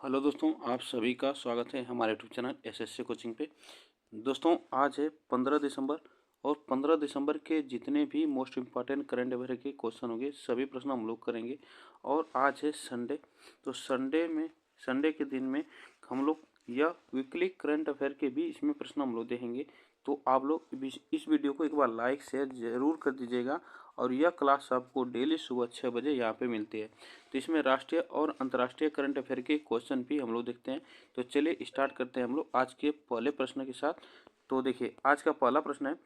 Hello दोस्तों, आप सभी का स्वागत है हमारे यूट्यूब चैनल एसएससी कोचिंग पे। दोस्तों, आज है 15 दिसंबर और 15 दिसंबर के जितने भी मोस्ट इम्पॉर्टेंट करंट अफेयर के क्वेश्चन होंगे सभी प्रश्न हम लोग करेंगे। और आज है संडे, तो संडे के दिन में हम लोग यह वीकली करंट अफेयर के भी इसमें प्रश्न हम लोग देखेंगे। तो आप लोग इस वीडियो को एक बार लाइक शेयर ज़रूर कर दीजिएगा। और यह क्लास आपको डेली सुबह 6 बजे यहाँ पे मिलती है। तो इसमें राष्ट्रीय और अंतर्राष्ट्रीय करंट अफेयर के क्वेश्चन भी हम लोग देखते हैं। तो चलिए स्टार्ट करते हैं हम लोग आज के पहले प्रश्न के साथ। तो देखिए, आज का पहला प्रश्न है,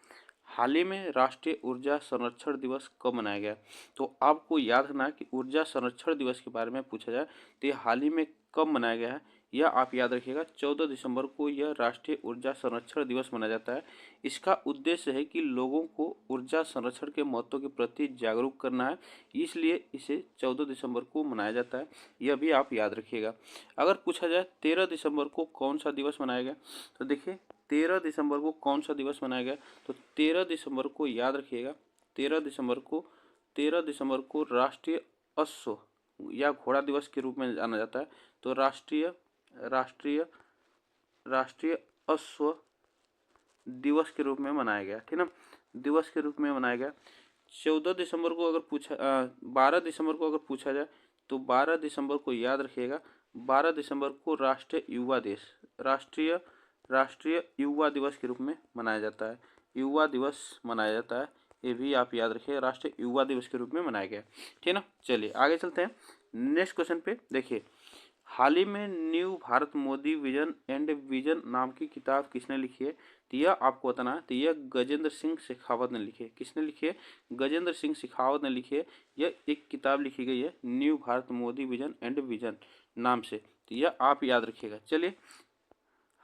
हाल ही में राष्ट्रीय ऊर्जा संरक्षण दिवस कब मनाया गया? तो आपको याद रखना है कि ऊर्जा संरक्षण दिवस के बारे में पूछा जाए तो ये हाल ही में कब मनाया गया है, यह आप याद रखिएगा। 14 दिसंबर को यह राष्ट्रीय ऊर्जा संरक्षण दिवस मनाया जाता है। इसका उद्देश्य है कि लोगों को ऊर्जा संरक्षण के महत्व के प्रति जागरूक करना है, इसलिए इसे 14 दिसंबर को मनाया जाता है। यह भी आप याद रखिएगा। अगर पूछा जाए 13 दिसंबर को कौन सा दिवस मनाया गया, तो देखिए 13 दिसंबर को कौन सा दिवस मनाया गया, तो 13 दिसंबर को याद रखिएगा। 13 दिसंबर को राष्ट्रीय अश्व या घोड़ा दिवस के रूप में जाना जाता है। तो राष्ट्रीय राष्ट्रीय राष्ट्रीय अश्व दिवस के रूप में मनाया गया, ठीक ना, दिवस के रूप में मनाया गया। 14 दिसंबर को अगर 12 दिसंबर को अगर पूछा जाए तो 12 दिसंबर को याद रखिएगा। 12 दिसंबर को राष्ट्रीय युवा दिवस के रूप में मनाया जाता है। युवा दिवस मनाया जाता है, ये भी आप याद रखिए, राष्ट्रीय युवा दिवस के रूप में मनाया गया, ठीक ना। चलिए आगे चलते हैं नेक्स्ट क्वेश्चन पे। देखिए, हाल ही में new Bharat Modi vision and vision नाम की किताब किसने लिखी है? तो यह आपको बताना है। तो यह गजेंद्र सिंह शेखावत ने लिखी है। किसने लिखी है? गजेंद्र सिंह शेखावत ने लिखी है। यह एक किताब लिखी गई है new Bharat Modi vision and vision नाम से। तो यह आप याद रखिएगा। चलिए,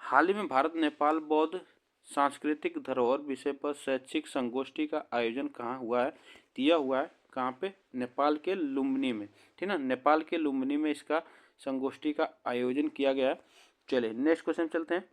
हाल ही में भारत नेपाल बौद्ध सांस्कृतिक धरोहर विषय पर शैक्षिक संगोष्ठी का आयोजन कहाँ हुआ है? तो यह हुआ है कहाँ पे? नेपाल के लुम्बिनी में, ठीक ना, नेपाल के लुम्बिनी में इसका संगोष्ठी का आयोजन किया गया है। चलिए नेक्स्ट क्वेश्चन चलते हैं।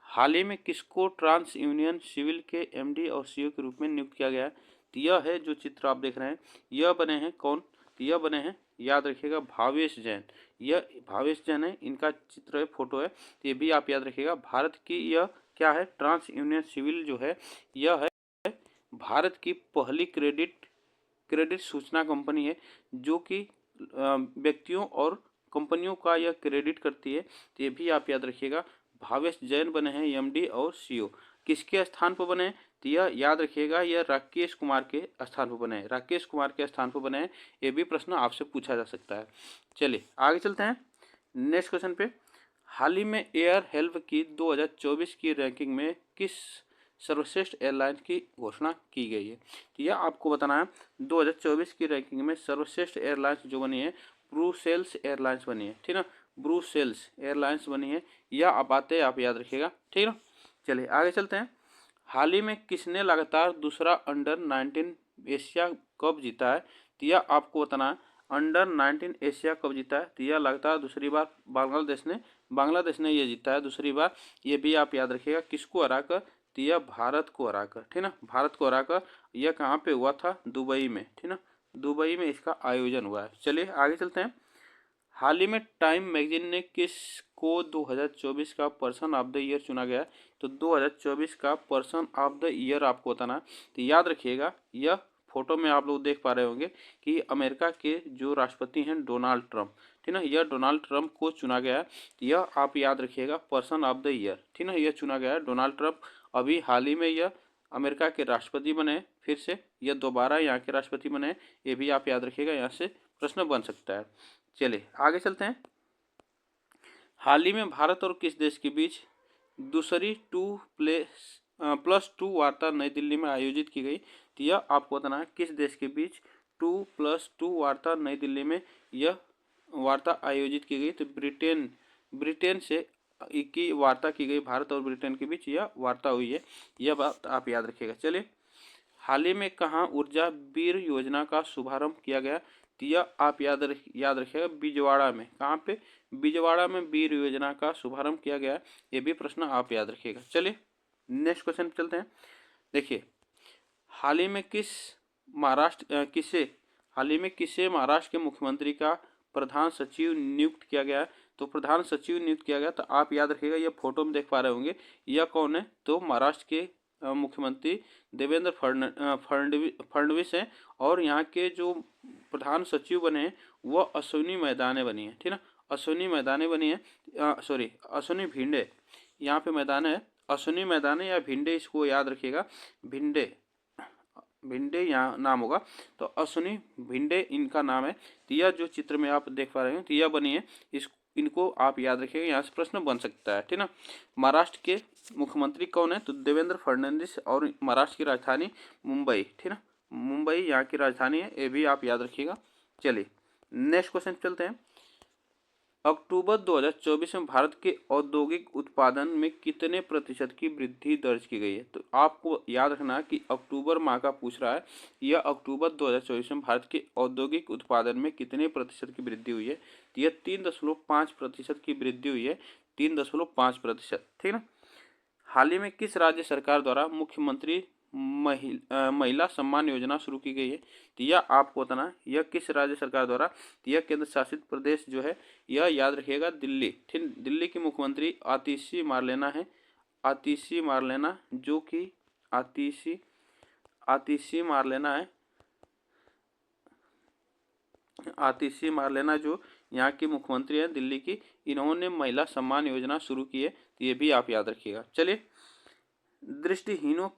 हाल ही में किसको ट्रांस यूनियन सिविल के एमडी और सीईओ के रूप में नियुक्त किया गया है? तो यह है जो चित्र आप देख रहे हैं, यह बने हैं कौन? तो यह बने हैं, याद रखिएगा, भावेश जैन। यह भावेश जैन है, इनका चित्र है, फोटो है, तो ये भी आप याद रखिएगा। भारत की यह क्या है? ट्रांस यूनियन सिविल जो है यह है भारत की पहली क्रेडिट सूचना कंपनी है, जो कि व्यक्तियों और कंपनियों का यह क्रेडिट करती है। तो ये भी आप याद रखिएगा। भावेश जैन बने हैं एमडी और सीईओ। किसके स्थान पर बने? तो यह याद रखिएगा, यह राकेश कुमार के स्थान पर बने हैं, राकेश कुमार के स्थान पर बने हैं। ये भी प्रश्न आपसे पूछा जा सकता है। चलिए आगे चलते हैं नेक्स्ट क्वेश्चन पे। हाल ही में एयर हेल्प की 2024 की रैंकिंग में किस सर्वश्रेष्ठ एयरलाइंस की घोषणा की गई है? तो यह आपको बताना है। 2024 की रैंकिंग में सर्वश्रेष्ठ एयरलाइंस जो बनी है ब्रुसेल्स एयरलाइंस बनी है, ठीक ना, ब्रुसेल्स एयरलाइंस बनी है। यह बातें आप याद रखिएगा, ठीक ना। चलिए आगे चलते हैं। हाल ही में किसने लगातार दूसरा अंडर 19 एशिया कप जीता है? तो यह आपको बताना है। अंडर 19 एशिया कप जीता है, तो यह लगातार दूसरी बार बांग्लादेश ने यह जीता है दूसरी बार। ये भी आप याद रखिएगा, किसको हराकर? तो यह भारत को हराकर, ठीक ना, भारत को हराकर। यह कहाँ पे हुआ था? दुबई में, ठीक ना, दुबई में इसका आयोजन हुआ है। चलिए आगे चलते हैं। हाल ही में टाइम मैगजीन ने किसको 2024 का पर्सन ऑफ द ईयर चुना गया? तो 2024 का पर्सन ऑफ द ईयर आपको बताना है। तो याद रखिएगा, यह फोटो में आप लोग देख पा रहे होंगे कि अमेरिका के जो राष्ट्रपति हैं डोनाल्ड ट्रंप, ठीक ना, यह डोनाल्ड ट्रंप को चुना गया है। तो यह आप याद रखिएगा, पर्सन ऑफ द ईयर, ठीक ना, यह चुना गया है डोनाल्ड ट्रंप। अभी हाल ही में यह अमेरिका के राष्ट्रपति बने, फिर से यह दोबारा यहाँ के राष्ट्रपति बने। ये भी आप याद रखिएगा, यहाँ से प्रश्न बन सकता है। चलिए आगे चलते हैं। हाल ही में भारत और किस देश के बीच दूसरी 2+2 वार्ता नई दिल्ली में आयोजित की गई? तो यह आपको बताना है, किस देश के बीच 2+2 वार्ता नई दिल्ली में यह वार्ता आयोजित की गई? तो ब्रिटेन से की वार्ता की गई, भारत और ब्रिटेन के बीच यह वार्ता हुई है। यह बात आप याद रखिएगा। चलिए, हाल ही में कहाँ ऊर्जा बीर योजना का शुभारंभ किया गया? तो यह आप याद रखिएगा, बिजवाड़ा में। कहाँ पे? बिजवाड़ा में बीर योजना का शुभारंभ किया गया। ये भी प्रश्न आप याद रखिएगा। चलिए नेक्स्ट क्वेश्चन पे चलते हैं। देखिए, हाल ही में किसे महाराष्ट्र के मुख्यमंत्री का प्रधान सचिव नियुक्त किया गया है। तो प्रधान सचिव नियुक्त किया गया, तो आप याद रखिएगा, ये फोटो में देख पा रहे होंगे, यह कौन है, तो महाराष्ट्र के मुख्यमंत्री देवेंद्र फडणवीस हैं। और यहाँ के जो प्रधान सचिव बने हैं वो अश्विनी मैदाने बनी है, ठीक ना, अश्विनी मैदाने बनी है, सॉरी अश्विनी भिंडे, यहाँ पे मैदान है अश्विनी मैदाने या भिंडे, इसको याद रखिएगा, भिंडे भिंडे यहाँ नाम होगा, तो अश्विनी भिंडे इनका नाम है। तो यह जो चित्र में आप देख पा रहे हैं, तो यह बनी है, इनको आप याद रखिएगा, यहाँ से प्रश्न बन सकता है, ठीक ना। महाराष्ट्र के मुख्यमंत्री कौन है, तो देवेंद्र फडणवीस, और महाराष्ट्र की राजधानी मुंबई, ठीक ना, मुंबई यहाँ की राजधानी है, ये भी आप याद रखिएगा। चलिए नेक्स्ट क्वेश्चन चलते हैं। अक्टूबर 2024 में भारत के औद्योगिक उत्पादन में कितने प्रतिशत की वृद्धि दर्ज की गई है। तो आपको याद रखना कि अक्टूबर माह का पूछ रहा है, यह अक्टूबर 2024 में भारत के औद्योगिक उत्पादन में कितने प्रतिशत की वृद्धि हुई है। तो यह 3.5% की वृद्धि हुई है, 3.5%, ठीक ना। हाल ही में किस राज्य सरकार द्वारा मुख्यमंत्री महिला सम्मान योजना शुरू की गई है। तो यह आपको बताना है, यह किस राज्य सरकार द्वारा, तो यह केंद्र शासित प्रदेश जो है, यह याद रखिएगा दिल्ली, ठीक, दिल्ली की मुख्यमंत्री आतिशी मारलेना है, आतिशी मारलेना, जो कि आतिशी मारलेना है, आतिशी मारलेना जो यहाँ की मुख्यमंत्री है दिल्ली की, इन्होंने महिला सम्मान योजना शुरू की है, तो ये भी आप याद रखिएगा। चलिए दृष्टिहीनों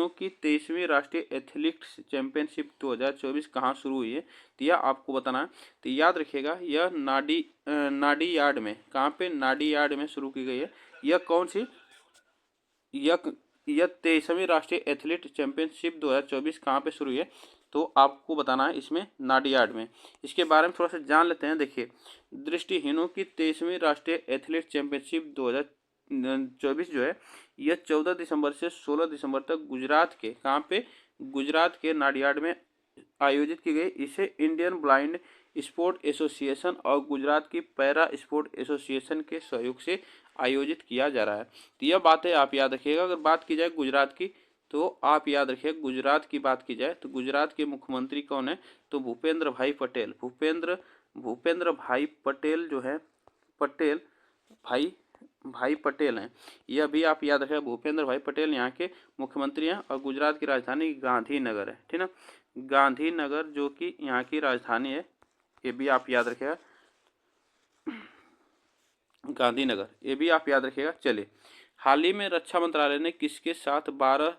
की 23वीं राष्ट्रीय एथलेटिक्स चैंपियनशिप 2024 कहाँ शुरू हुई है। तो यह आपको बताना है, तो याद रखिएगा, यह नाडी यार्ड में, कहाँ पे, नाडी यार्ड में शुरू की गई है। यह कौन सी, यह 23वीं राष्ट्रीय एथलीट चैंपियनशिप 2024 कहाँ पे शुरू हुई है, तो आपको बताना है इसमें नाडी यार्ड में। इसके बारे में थोड़ा सा जान लेते हैं। देखिए दृष्टिहीनों की 23वीं राष्ट्रीय एथलीट चैंपियनशिप 2024 जो है, यह 14 दिसंबर से 16 दिसंबर तक गुजरात के, कहाँ पे, गुजरात के नाडियाड में आयोजित की गई। इसे इंडियन ब्लाइंड स्पोर्ट एसोसिएशन और गुजरात की पैरा स्पोर्ट एसोसिएशन के सहयोग से आयोजित किया जा रहा है। तो यह बातें आप याद रखिएगा। अगर बात की जाए गुजरात की, तो आप याद रखिए, गुजरात की बात की जाए तो गुजरात के मुख्यमंत्री कौन है, तो भूपेंद्र भाई पटेल, भूपेंद्र भाई पटेल जो है, पटेल भाई पटेल हैं। यह भी आप याद रखें, भूपेंद्र भाई पटेल यहाँ के मुख्यमंत्री हैं, और गुजरात की राजधानी गांधीनगर है, ठीक ना, गांधीनगर जो कि यहाँ की राजधानी है, ये भी आप याद रखिएगा, गांधीनगर, ये भी आप याद रखिएगा। चलिए हाल ही में रक्षा मंत्रालय ने किसके साथ 12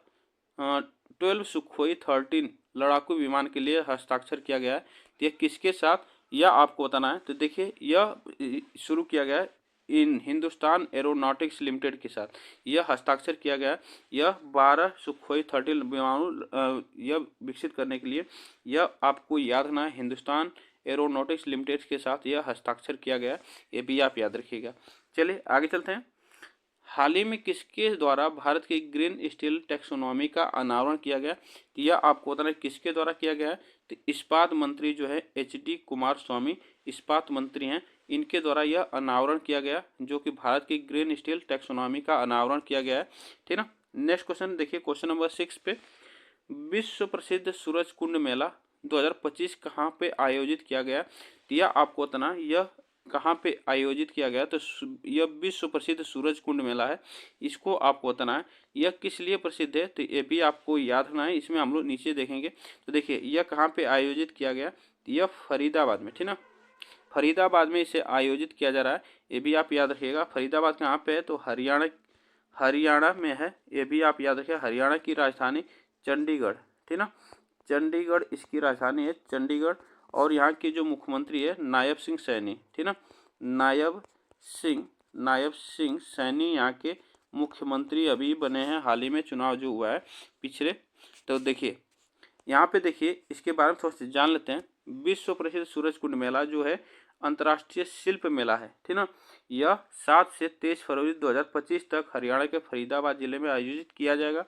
सुखोई 13 लड़ाकू विमान के लिए हस्ताक्षर किया गया है। तो यह किसके साथ, यह आपको बताना है। तो देखिए यह शुरू किया गया है इन हिंदुस्तान एरोनॉटिक्स लिमिटेड के साथ, यह हस्ताक्षर किया गया। यह 12 सुखोई 13 विमानों यह विकसित करने के लिए, यह आपको याद रखना है, हिंदुस्तान एरोनॉटिक्स लिमिटेड के साथ यह हस्ताक्षर किया गया, ये भी आप याद रखिएगा। चलिए आगे चलते हैं। हाल ही में किसके द्वारा भारत की ग्रीन स्टील टैक्सोनॉमी का अनावरण किया गया। यह आपको बताना है किसके द्वारा किया गया है। तो इस्पात मंत्री जो है HD कुमारस्वामी इस्पात मंत्री हैं, इनके द्वारा यह अनावरण किया गया, जो कि भारत की ग्रीन स्टील टैक्सोनॉमी का अनावरण किया गया है, ठीक ना। नेक्स्ट क्वेश्चन देखिए, क्वेश्चन नंबर 6 पे, विश्व प्रसिद्ध सूरज कुंड मेला 2025 कहाँ पे आयोजित किया गया। तो यह आपको बताना, यह कहाँ पे आयोजित किया गया, तो यह विश्व प्रसिद्ध सूरज कुंड मेला है, इसको आपको बताना है। यह किस लिए प्रसिद्ध है, तो ये भी आपको याद रखना है। इसमें हम लोग नीचे देखेंगे, तो देखिए यह कहाँ पे आयोजित किया गया, यह फरीदाबाद में, ठीक ना, फरीदाबाद में इसे आयोजित किया जा रहा है, ये भी आप याद रखिएगा। फरीदाबाद कहाँ पे है, तो हरियाणा में है, ये भी आप याद रखिए। हरियाणा की राजधानी चंडीगढ़, ठीक ना, चंडीगढ़ इसकी राजधानी है, चंडीगढ़। और यहाँ के जो मुख्यमंत्री है नायब सिंह सैनी, ठीक ना, नायब सिंह सैनी यहाँ के मुख्यमंत्री अभी बने हैं, हाल ही में चुनाव जो हुआ है पिछले। तो देखिए यहाँ पे देखिए, इसके बारे में थोड़ा सा जान लेते हैं। विश्व प्रसिद्ध सूरज कुंड मेला जो है अंतर्राष्ट्रीय शिल्प मेला है, ठीक ना, यह 7 से 23 फरवरी 2025 तक हरियाणा के फरीदाबाद जिले में आयोजित किया जाएगा।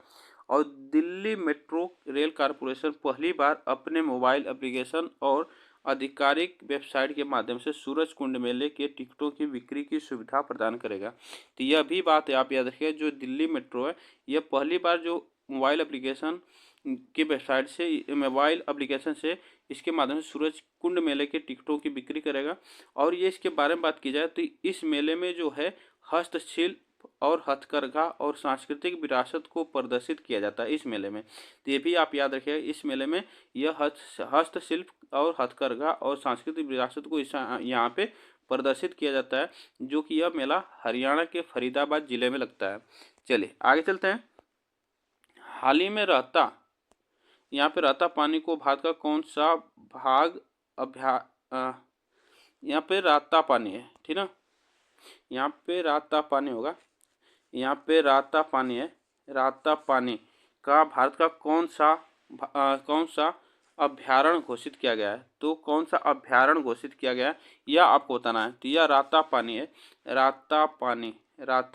और दिल्ली मेट्रो रेल कारपोरेशन पहली बार अपने मोबाइल एप्लीकेशन और आधिकारिक वेबसाइट के माध्यम से सूरज कुंड मेले के टिकटों की बिक्री की सुविधा प्रदान करेगा। तो यह भी बात आप याद रखिए, जो दिल्ली मेट्रो है, यह पहली बार जो मोबाइल एप्लीकेशन के वेबसाइट से, मोबाइल एप्लीकेशन से, इसके माध्यम से सूरज कुंड मेले के टिकटों की बिक्री करेगा। और ये इसके बारे में बात की जाए तो इस मेले में जो है हस्तशिल्प और हथकरघा और सांस्कृतिक विरासत को प्रदर्शित किया जाता है इस मेले में। तो ये भी आप याद रखिएगा, इस मेले में यह हस्तशिल्प और हथकरघा और सांस्कृतिक विरासत को यहाँ पे प्रदर्शित किया जाता है, जो कि यह मेला हरियाणा के फरीदाबाद जिले में लगता है। चलिए आगे चलते हैं। हाल ही में रहता, यहाँ पे रहता पानी को भारत का कौन सा भाग यहाँ पे राता पानी है, ठीक ना, यहाँ पे राता पानी होगा, यहाँ पे राता पानी है। राता पानी का भारत का कौन सा अभ्यारण्य घोषित किया गया है, तो कौन सा अभ्यारण्य घोषित किया गया है यह आपको बताना है। तो यह राता पानी है, राता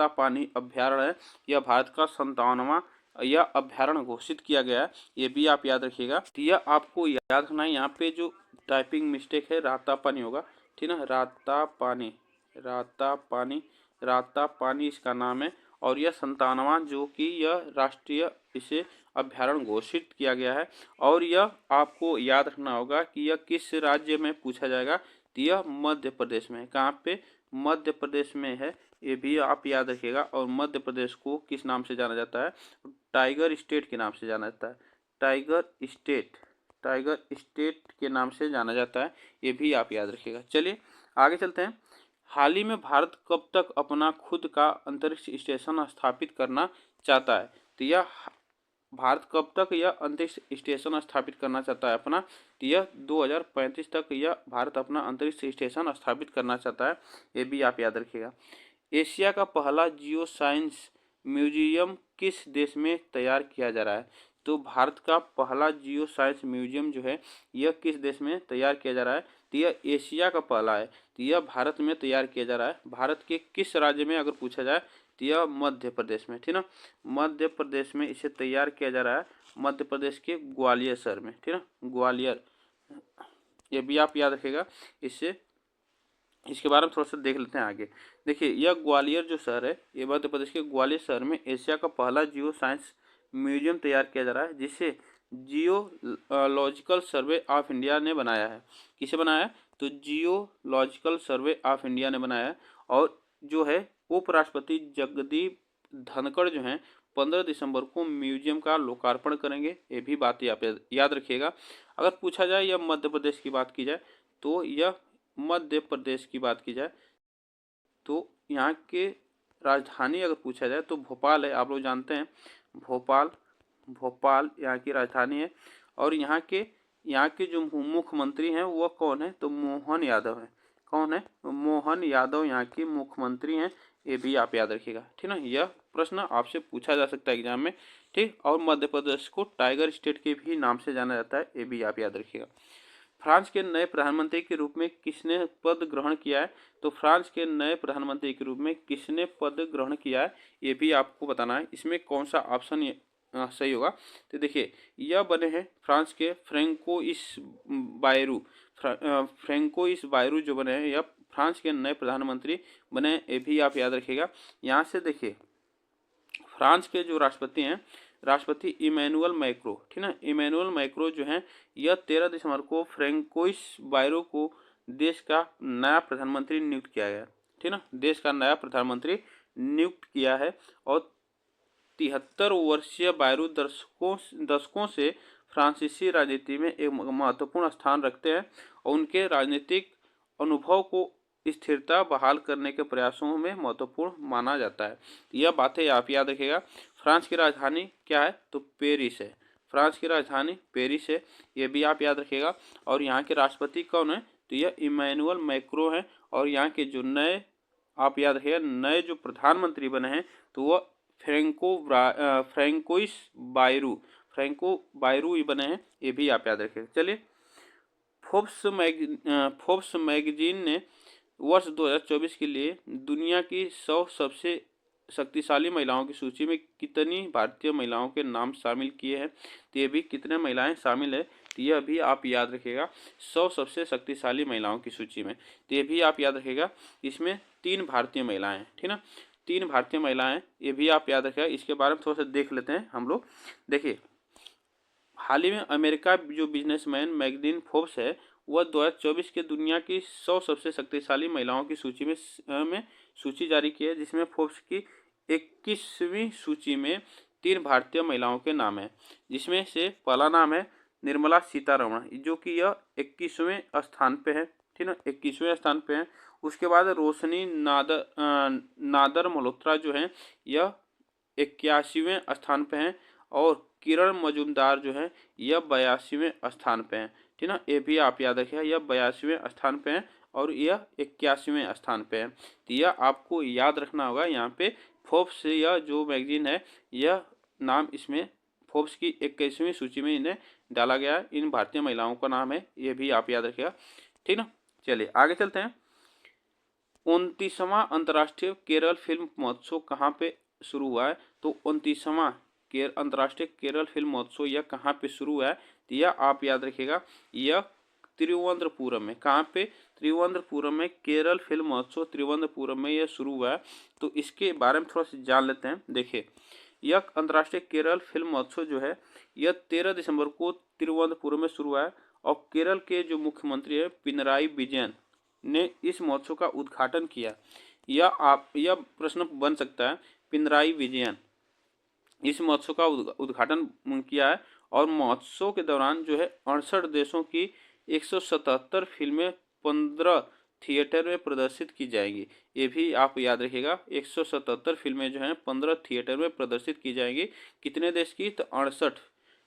पानी अभ्यारण्य है। यह भारत का 57वां यह अभ्यारण्य घोषित किया गया है, ये भी आप याद रखिएगा। तो यह आपको याद रखना है, यहाँ पे जो टाइपिंग मिस्टेक है राता पानी होगा, ठीक ना, राता पानी इसका नाम है। और यह 57वां जो कि यह राष्ट्रीय इसे अभ्यारण्य घोषित किया गया है। और यह आपको याद रखना होगा कि यह किस राज्य में पूछा जाएगा, तो यह मध्य प्रदेश में है। कहाँ पे, मध्य प्रदेश में है, ये भी आप याद रखिएगा। और मध्य प्रदेश को किस नाम से जाना जाता है, टाइगर स्टेट के नाम से जाना जाता है, टाइगर स्टेट के नाम से जाना जाता है, ये भी आप याद रखिएगा। चलिए आगे चलते हैं। हाल ही में भारत कब तक अपना खुद का अंतरिक्ष स्टेशन स्थापित करना चाहता है, तो यह भारत कब तक यह अंतरिक्ष स्टेशन स्थापित करना चाहता है अपना, तो यह 2035 तक यह भारत अपना अंतरिक्ष स्टेशन स्थापित करना चाहता है, ये भी आप याद रखिएगा। एशिया का पहला जियो साइंस म्यूजियम किस देश में तैयार किया जा रहा है, तो भारत का पहला जियो साइंस म्यूजियम जो है यह किस देश में तैयार किया जा रहा है, तो यह एशिया का पहला है, तो यह भारत में तैयार किया जा रहा है। भारत के किस राज्य में अगर पूछा जाए तो यह मध्य प्रदेश में, ठीक ना, मध्य प्रदेश में इसे तैयार किया जा रहा है, मध्य प्रदेश के ग्वालियर शहर में, ठीक ना, ग्वालियर, ये भी आप याद रखिएगा। इसके बारे में थोड़ा सा देख लेते हैं आगे। देखिए यह ग्वालियर जो शहर है, ये मध्य प्रदेश के ग्वालियर शहर में एशिया का पहला जियो साइंस म्यूजियम तैयार किया जा रहा है, जिसे जियोलॉजिकल सर्वे ऑफ इंडिया ने बनाया है। किसे बनाया है, तो जियोलॉजिकल सर्वे ऑफ इंडिया ने बनाया है। और जो है उपराष्ट्रपति जगदीप धनखड़ जो हैं 15 दिसंबर को म्यूजियम का लोकार्पण करेंगे, ये भी बात आप याद रखिएगा। अगर पूछा जाए यह मध्य प्रदेश की बात की जाए, तो यह मध्य प्रदेश की बात की जाए तो यहाँ के राजधानी अगर पूछा जाए तो भोपाल है, आप लोग जानते हैं भोपाल यहाँ की राजधानी है। और यहाँ के जो मुख्यमंत्री हैं वह कौन है, तो मोहन यादव है। कौन है, मोहन यादव यहाँ के मुख्यमंत्री हैं, ये भी आप याद रखिएगा, ठीक ना। यह प्रश्न आपसे पूछा जा सकता है एग्जाम में, ठीक। और मध्य प्रदेश को टाइगर स्टेट के भी नाम से जाना जाता है, ये भी आप याद रखिएगा। फ्रांस के नए प्रधानमंत्री के रूप में किसने पद ग्रहण किया है, तो फ्रांस के नए प्रधानमंत्री के रूप में किसने पद ग्रहण किया है, ये भी आपको बताना है। इसमें कौन सा ऑप्शन सही होगा, तो देखिए यह बने हैं फ्रांस के फ्रेंकोइस बायरू जो बने हैं, यह फ्रांस के नए प्रधानमंत्री बने, ये भी आप याद रखिएगा। यहाँ से देखिए फ्रांस के जो राष्ट्रपति हैं, राष्ट्रपति इमैनुअल मैक्रो, ठीक ना, इमैनुअल मैक्रो जो हैं यह 13 दिसंबर को फ्रेंकोइस बायरो को देश का नया प्रधानमंत्री नियुक्त किया गया, ठीक ना, देश का नया प्रधानमंत्री नियुक्त किया है। और 73 वर्षीय बायरू दशकों से फ्रांसीसी राजनीति में एक महत्वपूर्ण स्थान रखते हैं और उनके राजनीतिक अनुभव को स्थिरता बहाल करने के प्रयासों में महत्वपूर्ण माना जाता है। यह बातें आप याद रखिएगा। फ्रांस की राजधानी क्या है, तो पेरिस है, फ्रांस की राजधानी पेरिस है, ये भी आप याद रखिएगा। और यहाँ के राष्ट्रपति कौन है, तो यह इमैनुअल मैक्रो हैं। और यहाँ के जो नए आप याद रखिएगा नए जो प्रधानमंत्री बने हैं तो वह फ्रेंको बायरू ही बने हैं, ये भी आप याद रखिएगा। चलिए फोर्ब्स मैगजीन ने वर्ष 2024 के लिए दुनिया की 100 सबसे शक्तिशाली महिलाओं की सूची में कितनी भारतीय महिलाओं के नाम शामिल किए हैं, तो ये भी कितने महिलाएं शामिल है, तो यह भी आप याद रखिएगा। 100 सबसे शक्तिशाली महिलाओं की सूची में, तो ये भी आप याद रखिएगा। इसमें 3 भारतीय महिलाएं, ठीक ना, 3 भारतीय महिलाएं, ये भी आप याद रखिएगा। इसके बारे में थोड़ा सा देख लेते हैं हम लोग। देखिए हाल ही में अमेरिका जो बिजनेसमैन मैगजीन फोर्ब्स है वह 2024 के दुनिया की 100 सबसे शक्तिशाली महिलाओं की सूची में सूची जारी की है, जिसमें फोर्ब्स की 21वीं सूची में 3 भारतीय महिलाओं के नाम हैं, जिसमें से पहला नाम है निर्मला सीतारमण, जो कि यह 21वें स्थान पे है, ठीक है, 21वें स्थान पे है। उसके बाद रोशनी नादर मल्होत्रा जो है यह 81वें स्थान पे हैं, और किरण मजूमदार जो है यह 82वें स्थान पे हैं, ठीक ना। ये भी आप याद रखिएगा, यह 82वें स्थान पे हैं और यह 81वें स्थान पे हैं। तो यह आपको याद रखना होगा। यहाँ पे फोर्ब्स यह जो मैगजीन है यह नाम इसमें फोर्ब्स की 21वीं सूची में इन्हें डाला गया है। इन भारतीय महिलाओं का नाम है, ये भी आप याद रखिएगा, ठीक ना। चलिए आगे चलते हैं। 29वां अंतर्राष्ट्रीय केरल फिल्म महोत्सव कहाँ पे शुरू हुआ है? तो 29वां अंतर्राष्ट्रीय केरल फिल्म महोत्सव यह कहाँ पे शुरू हुआ है? तो यह आप याद रखिएगा, यह तिरुवनंतपुरम में। कहाँ पे? तिरुवनंतपुरम में केरल फिल्म महोत्सव तिरुवनंतपुरम में यह शुरू हुआ है। तो इसके बारे में थोड़ा सा जान लेते हैं। देखिए, यह अंतर्राष्ट्रीय केरल फिल्म महोत्सव जो है यह 13 दिसंबर को तिरुवनंतपुरम में शुरू हुआ है, और केरल के जो मुख्यमंत्री है पिनराई विजयन ने इस महोत्सव का उद्घाटन किया। यह प्रश्न बन सकता है, पिनराई विजयन इस महोत्सव का उद्घाटन किया है, और महोत्सव के दौरान जो है 68 देशों की 177 फिल्में 15 थिएटर में प्रदर्शित की जाएंगी। ये भी आप याद रखिएगा, 177 फिल्में जो हैं 15 थिएटर में प्रदर्शित की जाएंगी। कितने देश की? तो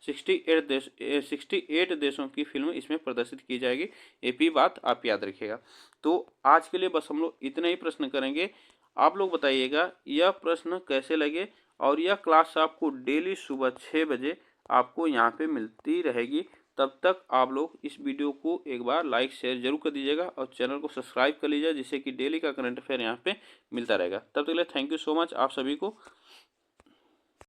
68 देशों की फिल्म इसमें प्रदर्शित की जाएगी। ये भी बात आप याद रखिएगा। तो आज के लिए बस हम लोग इतने ही प्रश्न करेंगे। आप लोग बताइएगा यह प्रश्न कैसे लगे, और यह क्लास आपको डेली सुबह 6 बजे आपको यहाँ पे मिलती रहेगी। तब तक आप लोग इस वीडियो को एक बार लाइक शेयर जरूर कर दीजिएगा, और चैनल को सब्सक्राइब कर लीजिएगा, जिससे कि डेली का करंट अफेयर यहाँ पे मिलता रहेगा। तब तक के लिए थैंक यू सो मच आप सभी को।